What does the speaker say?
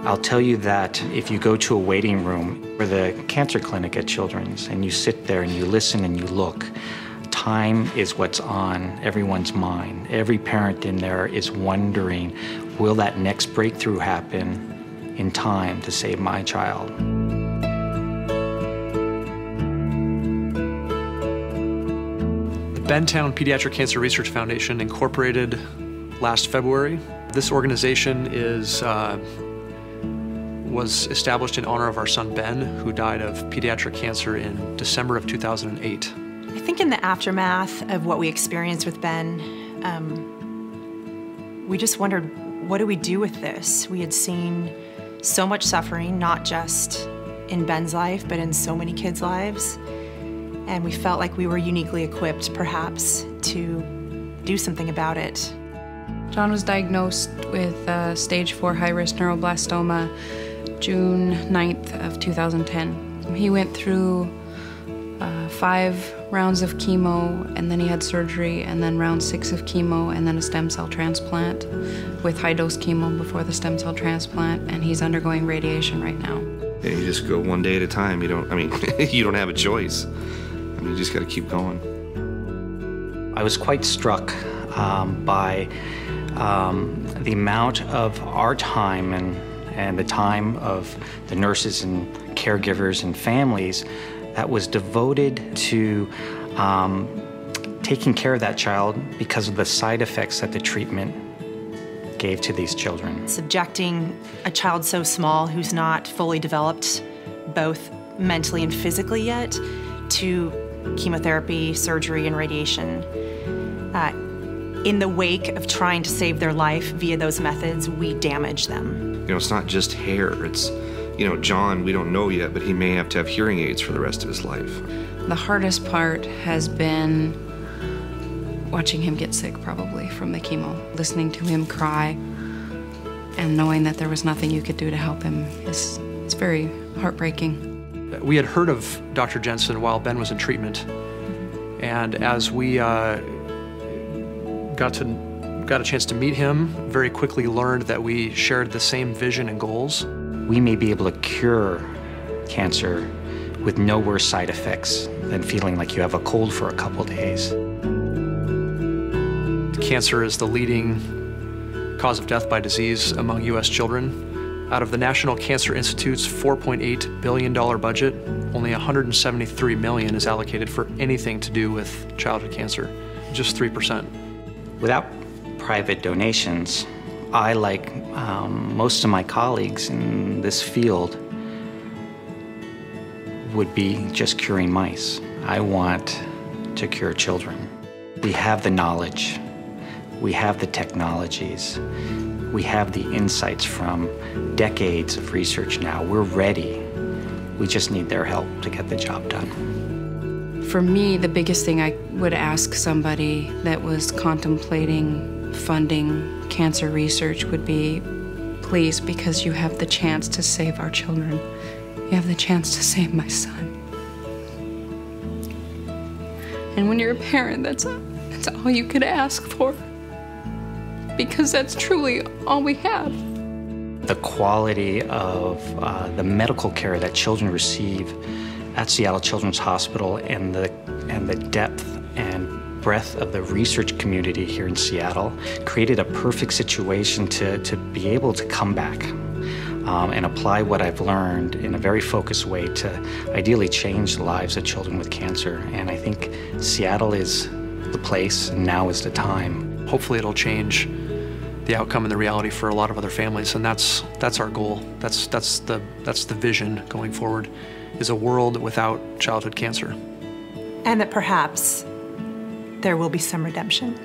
I'll tell you that if you go to a waiting room or the cancer clinic at Children's and you sit there and you listen and you look, time is what's on everyone's mind. Every parent in there is wondering, will that next breakthrough happen in time to save my child? The Bentown Pediatric Cancer Research Foundation incorporated last February. This organization was established in honor of our son Ben, who died of pediatric cancer in December of 2008. I think in the aftermath of what we experienced with Ben, we just wondered, what do we do with this? We had seen so much suffering, not just in Ben's life, but in so many kids' lives. And we felt like we were uniquely equipped, perhaps, to do something about it. John was diagnosed with stage 4 high-risk neuroblastoma June 9th of 2010. He went through 5 rounds of chemo, and then he had surgery, and then round 6 of chemo, and then a stem cell transplant with high-dose chemo before the stem cell transplant, and he's undergoing radiation right now. Yeah, you just go one day at a time. You don't have a choice. You just got to keep going. I was quite struck by the amount of our time and the time of the nurses and caregivers and families that was devoted to taking care of that child because of the side effects that the treatment gave to these children. Subjecting a child so small who's not fully developed, both mentally and physically yet, to chemotherapy, surgery, and radiation. In the wake of trying to save their life via those methods, we damage them. It's not just hair. It's, John, we don't know yet, but he may have to have hearing aids for the rest of his life. The hardest part has been watching him get sick, probably, from the chemo. Listening to him cry and knowing that there was nothing you could do to help him it's very heartbreaking. We had heard of Dr. Jensen while Ben was in treatment, and as we got a chance to meet him, very quickly learned that we shared the same vision and goals. We may be able to cure cancer with no worse side effects than feeling like you have a cold for a couple days. Cancer is the leading cause of death by disease among U.S. children. Out of the National Cancer Institute's $4.8 billion budget, only $173 million is allocated for anything to do with childhood cancer, just 3%. Without private donations, I, like most of my colleagues in this field, would be just curing mice. I want to cure children. We have the knowledge, we have the technologies, we have the insights from decades of research now. We're ready. We just need their help to get the job done. For me, the biggest thing I would ask somebody that was contemplating funding cancer research would be, please, because you have the chance to save our children, you have the chance to save my son. And when you're a parent, that's all you could ask for, because that's truly all we have. The quality of the medical care that children receive at Seattle Children's Hospital and the depth and breadth of the research community here in Seattle created a perfect situation to be able to come back and apply what I've learned in a very focused way to ideally change the lives of children with cancer. And I think Seattle is the place, and now is the time. Hopefully it'll change the outcome and the reality for a lot of other families, and that's our goal. That's the vision going forward, is a world without childhood cancer. And that perhaps there will be some redemption.